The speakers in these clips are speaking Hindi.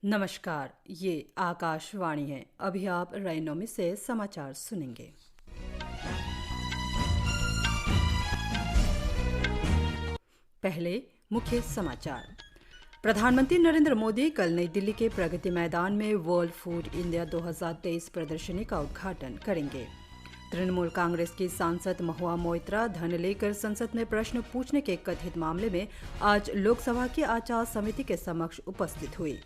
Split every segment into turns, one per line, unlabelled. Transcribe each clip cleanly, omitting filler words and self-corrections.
नमस्कार, ये आकाशवाणी है। अभी आप रैनो में से समाचार सुनेंगे। पहले मुख्य समाचार। प्रधानमंत्री नरेंद्र मोदी कल नई दिल्ली के प्रगति मैदान में वर्ल्ड फूड इंडिया 2023 प्रदर्शनी का उद्घाटन करेंगे। तृणमूल कांग्रेस की सांसद महुआ मोइत्रा धन लेकर संसद में प्रश्न पूछने के कथित मामले में आज लोकसभा की आचार समिति के समक्ष उपस्थित हुई।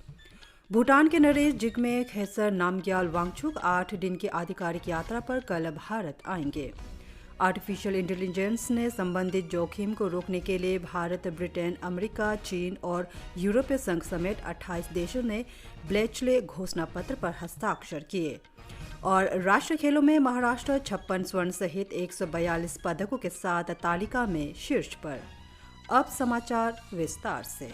भूटान के नरेश जिग्मे खेसर नामग्याल वांगचुक 8 दिन की आधिकारिक यात्रा पर कल भारत आएंगे। आर्टिफिशियल इंटेलिजेंस ने संबंधित जोखिम को रोकने के लिए भारत, ब्रिटेन, अमेरिका, चीन और यूरोपीय संघ समेत 28 देशों ने ब्लेचले घोषणा पत्र पर हस्ताक्षर किए। और राष्ट्रीय खेलों में महाराष्ट्र 56 स्वर्ण सहित 142 पदकों के साथ तालिका में शीर्ष पर। अब समाचार विस्तार से।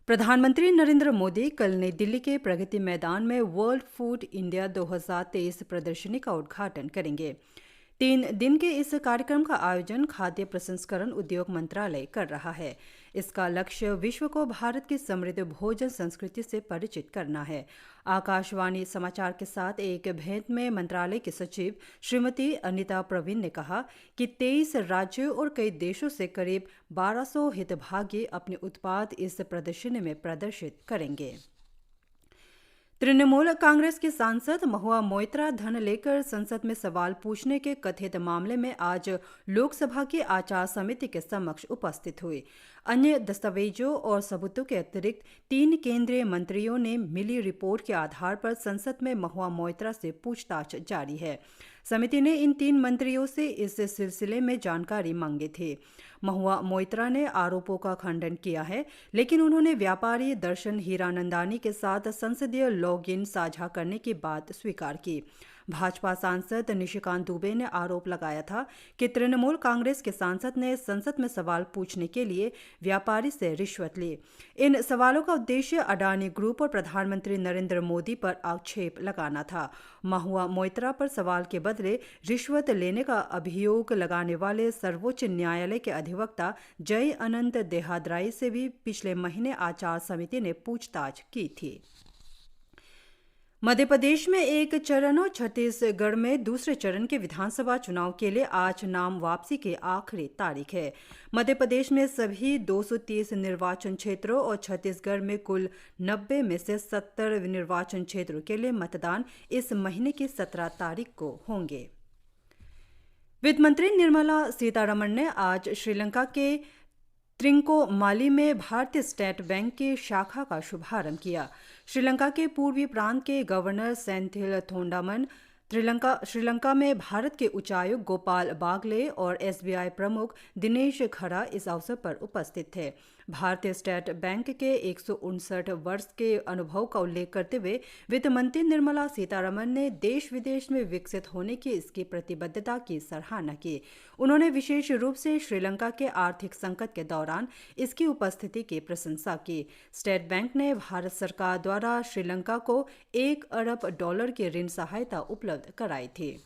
प्रधानमंत्री नरेंद्र मोदी कल नई दिल्ली के प्रगति मैदान में वर्ल्ड फूड इंडिया 2023 प्रदर्शनी का उद्घाटन करेंगे। 3 दिन के इस कार्यक्रम का आयोजन खाद्य प्रसंस्करण उद्योग मंत्रालय कर रहा है। इसका लक्ष्य विश्व को भारत की समृद्ध भोजन संस्कृति से परिचित करना है। आकाशवाणी समाचार के साथ एक भेंट में मंत्रालय की सचिव श्रीमती अनिता प्रवीण ने कहा कि 23 राज्यों और कई देशों से करीब 1200 हितभागी अपने उत्पाद इस प्रदर्शनी में प्रदर्शित करेंगे। तृणमूल कांग्रेस की सांसद महुआ मोइत्रा धन लेकर संसद में सवाल पूछने के कथित मामले में आज लोकसभा की आचार समिति के समक्ष उपस्थित हुई। अन्य दस्तावेजों और सबूतों के अतिरिक्त 3 केंद्रीय मंत्रियों ने मिली रिपोर्ट के आधार पर संसद में महुआ मोइत्रा से पूछताछ जारी है। समिति ने इन 3 मंत्रियों से इस सिलसिले में जानकारी मांगी थी। महुआ मोइत्रा ने आरोपों का खंडन किया है, लेकिन उन्होंने व्यापारी दर्शन हीरानंदानी के साथ संसदीय लॉगिन साझा करने की बात स्वीकार की। भाजपा सांसद निशिकांत दुबे ने आरोप लगाया था कि तृणमूल कांग्रेस के सांसद ने संसद में सवाल पूछने के लिए व्यापारी से रिश्वत ली। इन सवालों का उद्देश्य अडानी ग्रुप और प्रधानमंत्री नरेंद्र मोदी पर आक्षेप लगाना था। महुआ मोइत्रा पर सवाल के बदले रिश्वत लेने का अभियोग लगाने वाले सर्वोच्च न्यायालय के अधिवक्ता जय अनंत देहाद्राई से भी पिछले महीने आचार समिति ने पूछताछ की थी। मध्य प्रदेश में एक चरण और छत्तीसगढ़ में दूसरे चरण के विधानसभा चुनाव के लिए आज नाम वापसी की आखिरी तारीख है। मध्य प्रदेश में सभी 230 निर्वाचन क्षेत्रों और छत्तीसगढ़ में कुल 90 में से 70 निर्वाचन क्षेत्रों के लिए मतदान इस महीने की 17 तारीख को होंगे। वित्त मंत्री निर्मला सीतारमण ने आज श्रीलंका के त्रिंकोमाली में भारतीय स्टेट बैंक की शाखा का शुभारंभ किया। श्रीलंका के पूर्वी प्रांत के गवर्नर सेंथिल थोंडामन, श्रीलंका में भारत के उच्चायुक्त गोपाल बागले और एसबीआई प्रमुख दिनेश खरा इस अवसर पर उपस्थित थे। भारतीय स्टेट बैंक के 159 वर्ष के अनुभव का उल्लेख करते हुए वित्त मंत्री निर्मला सीतारमण ने देश विदेश में विकसित होने की इसकी प्रतिबद्धता की सराहना की। उन्होंने विशेष रूप से श्रीलंका के आर्थिक संकट के दौरान इसकी उपस्थिति की प्रशंसा की। स्टेट बैंक ने भारत सरकार द्वारा श्रीलंका को $1 अरब की ऋण सहायता उपलब्ध कराई थी।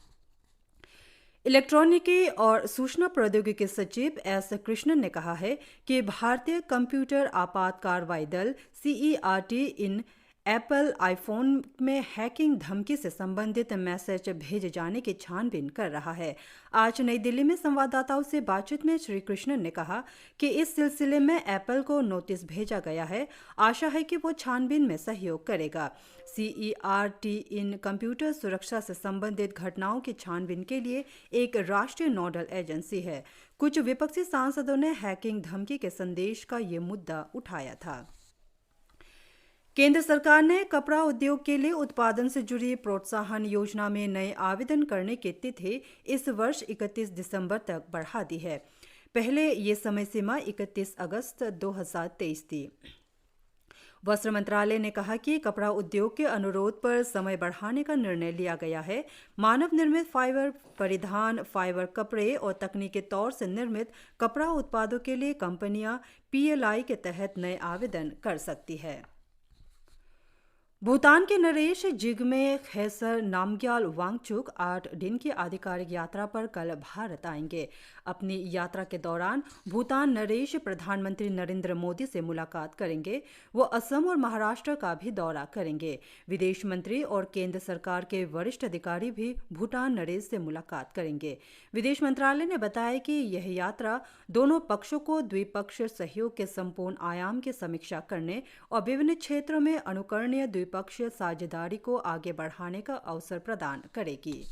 इलेक्ट्रॉनिकी और सूचना प्रौद्योगिकी सचिव एस कृष्णन ने कहा है कि भारतीय कंप्यूटर आपात कार्रवाई दल CERT इन एप्पल आईफोन में हैकिंग धमकी से संबंधित मैसेज भेजे जाने की छानबीन कर रहा है। आज नई दिल्ली में संवाददाताओं से बातचीत में श्री कृष्णन ने कहा कि इस सिलसिले में एप्पल को नोटिस भेजा गया है। आशा है कि वो छानबीन में सहयोग करेगा। CERT इन कंप्यूटर सुरक्षा से संबंधित घटनाओं की छानबीन के लिए एक राष्ट्रीय नोडल एजेंसी है। कुछ विपक्षी सांसदों ने हैकिंग धमकी के संदेश का ये मुद्दा उठाया था। केंद्र सरकार ने कपड़ा उद्योग के लिए उत्पादन से जुड़ी प्रोत्साहन योजना में नए आवेदन करने की तिथि इस वर्ष 31 दिसंबर तक बढ़ा दी है। पहले ये समय सीमा 31 अगस्त 2023 थी। वस्त्र मंत्रालय ने कहा कि कपड़ा उद्योग के अनुरोध पर समय बढ़ाने का निर्णय लिया गया है। मानव निर्मित फाइबर, परिधान फाइबर कपड़े और तकनीकी तौर से निर्मित कपड़ा उत्पादों के लिए कंपनियां PLI के तहत नए आवेदन कर सकती है। भूटान के नरेश जिग्मे खेसर नामग्याल वांगचुक 8 दिन की आधिकारिक यात्रा पर कल भारत आएंगे। अपनी यात्रा के दौरान भूटान नरेश प्रधानमंत्री नरेंद्र मोदी से मुलाकात करेंगे। वो असम और महाराष्ट्र का भी दौरा करेंगे। विदेश मंत्री और केंद्र सरकार के वरिष्ठ अधिकारी भी भूटान नरेश से मुलाकात करेंगे। विदेश मंत्रालय ने बताया कि यह यात्रा दोनों पक्षों को द्विपक्षीय सहयोग के संपूर्ण आयाम की समीक्षा करने और विभिन्न क्षेत्रों में अनुकरणीय द्विपक्षीय साझेदारी को आगे बढ़ाने का अवसर प्रदान करेगी।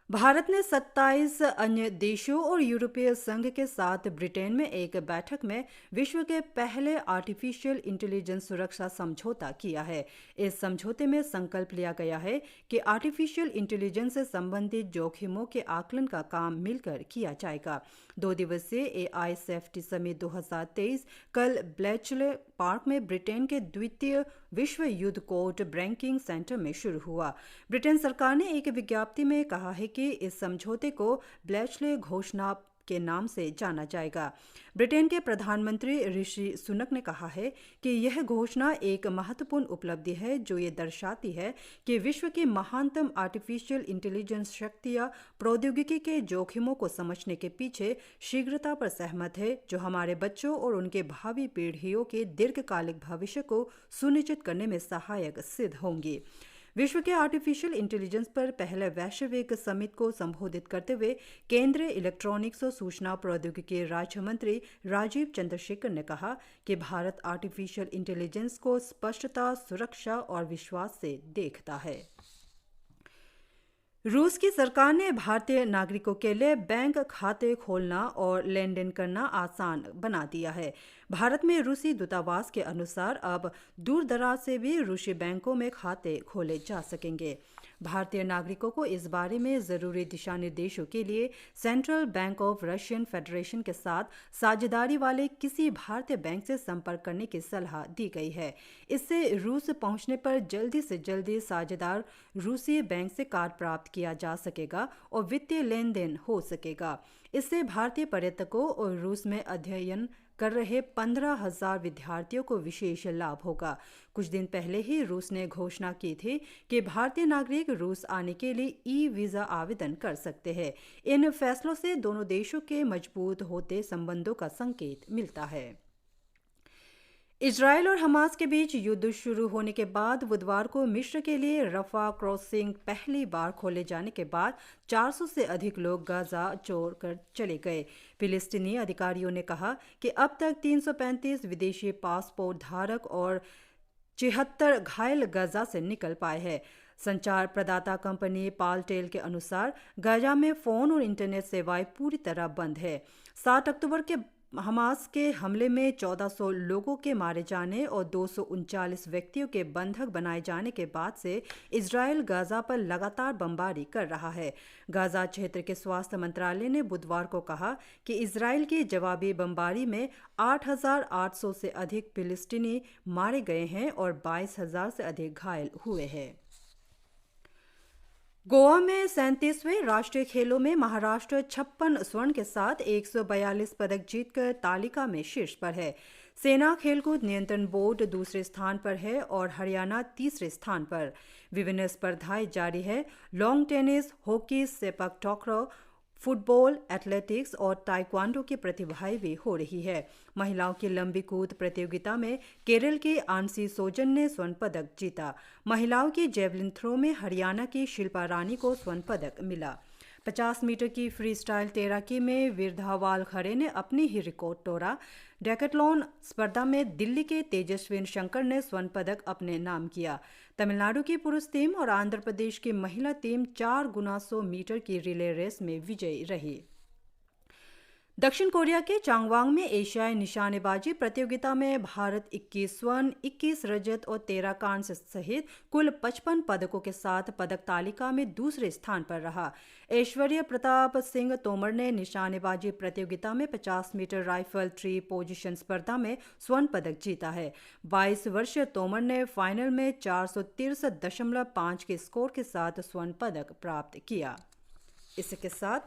भारत ने 27 अन्य देशों और यूरोपीय संघ के साथ ब्रिटेन में एक बैठक में विश्व के पहले आर्टिफिशियल इंटेलिजेंस सुरक्षा समझौता किया है। इस समझौते में संकल्प लिया गया है कि आर्टिफिशियल इंटेलिजेंस से संबंधित जोखिमों के आकलन का काम मिलकर किया जाएगा। 2 दिवसीय AI सेफ्टी समिट 2023 कल ब्लेचले पार्क में ब्रिटेन के द्वितीय विश्व युद्ध कोर्ट ब्रैंकिंग सेंटर में शुरू हुआ। ब्रिटेन सरकार ने एक विज्ञप्ति में कहा है कि इस समझौते को ब्लेचले घोषणा के नाम से जाना जाएगा। ब्रिटेन के प्रधानमंत्री ऋषि सुनक ने कहा है कि यह घोषणा एक महत्वपूर्ण उपलब्धि है जो ये दर्शाती है कि विश्व की महानतम आर्टिफिशियल इंटेलिजेंस शक्तियां प्रौद्योगिकी के जोखिमों को समझने के पीछे शीघ्रता पर सहमत है, जो हमारे बच्चों और उनके भावी पीढ़ियों के दीर्घकालिक भविष्य को सुनिश्चित करने में सहायक सिद्ध होंगी। विश्व के आर्टिफिशियल इंटेलिजेंस पर पहले वैश्विक समिट को संबोधित करते हुए केंद्रीय इलेक्ट्रॉनिक्स और सूचना प्रौद्योगिकी राज्य मंत्री राजीव चंद्रशेखर ने कहा कि भारत आर्टिफिशियल इंटेलिजेंस को स्पष्टता, सुरक्षा और विश्वास से देखता है। रूस की सरकार ने भारतीय नागरिकों के लिए बैंक खाते खोलना और लेन देन करना आसान बना दिया है। भारत में रूसी दूतावास के अनुसार अब दूर दराज से भी रूसी बैंकों में खाते खोले जा सकेंगे। भारतीय नागरिकों को इस बारे में जरूरी दिशा निर्देशों के लिए central bank of Russian federation के साथ साझेदारी वाले किसी भारतीय बैंक से संपर्क करने की सलाह दी गई है। इससे रूस पहुंचने पर जल्दी से जल्दी साझेदार रूसी बैंक से कार्ड प्राप्त किया जा सकेगा और वित्तीय लेन देन हो सकेगा। इससे भारतीय पर्यटकों और रूस में अध्ययन कर रहे 15,000 विद्यार्थियों को विशेष लाभ होगा। कुछ दिन पहले ही रूस ने घोषणा की थी कि भारतीय नागरिक रूस आने के लिए ई-वीज़ा आवेदन कर सकते हैं। इन फैसलों से दोनों देशों के मजबूत होते संबंधों का संकेत मिलता है। इजरायल और हमास के बीच युद्ध शुरू होने के बाद बुधवार को मिस्र के लिए रफा क्रॉसिंग पहली बार खोले जाने के बाद 400 से अधिक लोग गाजा छोड़कर चले गए। फिलिस्तीनी अधिकारियों ने कहा कि अब तक 335 विदेशी पासपोर्ट धारक और 76 घायल गाजा से निकल पाए हैं। संचार प्रदाता कंपनी पालटेल के अनुसार गाजा में फोन और इंटरनेट सेवाएं पूरी तरह बंद है। 7 अक्टूबर के हमास के हमले में 1400 लोगों के मारे जाने और 239 व्यक्तियों के बंधक बनाए जाने के बाद से इजरायल गाजा पर लगातार बमबारी कर रहा है। गाजा क्षेत्र के स्वास्थ्य मंत्रालय ने बुधवार को कहा कि इजरायल की जवाबी बमबारी में 8,800 से अधिक फिलिस्तीनी मारे गए हैं और 22,000 से अधिक घायल हुए हैं। गोवा में 37वें राष्ट्रीय खेलों में महाराष्ट्र 56 स्वर्ण के साथ 142 पदक जीतकर तालिका में शीर्ष पर है। सेना खेलकूद नियंत्रण बोर्ड दूसरे स्थान पर है और हरियाणा तीसरे स्थान पर। विभिन्न स्पर्धाएं जारी है। लॉन्ग टेनिस, हॉकी, सेपक टकराव, फुटबॉल, एथलेटिक्स और ताइक्वांडो की प्रतिभाएं भी हो रही है। महिलाओं की लंबी कूद प्रतियोगिता में केरल की आंसी सोजन ने स्वर्ण पदक जीता। महिलाओं की जेवलिन थ्रो में हरियाणा की शिल्पा रानी को स्वर्ण पदक मिला। 50 मीटर की फ्री स्टाइल तैराकी में विरधावाल खरे ने अपनी ही रिकॉर्ड तोड़ा। डेकेथलॉन स्पर्धा में दिल्ली के तेजस्विन शंकर ने स्वर्ण पदक अपने नाम किया। तमिलनाडु की पुरुष टीम और आंध्र प्रदेश की महिला टीम 4x100 मीटर की रिले रेस में विजयी रही। दक्षिण कोरिया के चांगवांग में एशियाई निशानेबाजी प्रतियोगिता में भारत 21 स्वर्ण, 21 रजत और 13 कांस्य सहित कुल 55 पदकों के साथ पदक तालिका में दूसरे स्थान पर रहा। ऐश्वर्य प्रताप सिंह तोमर ने निशानेबाजी प्रतियोगिता में 50 मीटर राइफल 3 पोजीशन स्पर्धा में स्वर्ण पदक जीता है। 22 वर्षीय तोमर ने फाइनल में 463.5 के स्कोर के साथ स्वर्ण पदक प्राप्त किया। इसके साथ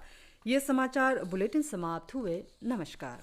ये समाचार बुलेटिन समाप्त हुए। नमस्कार।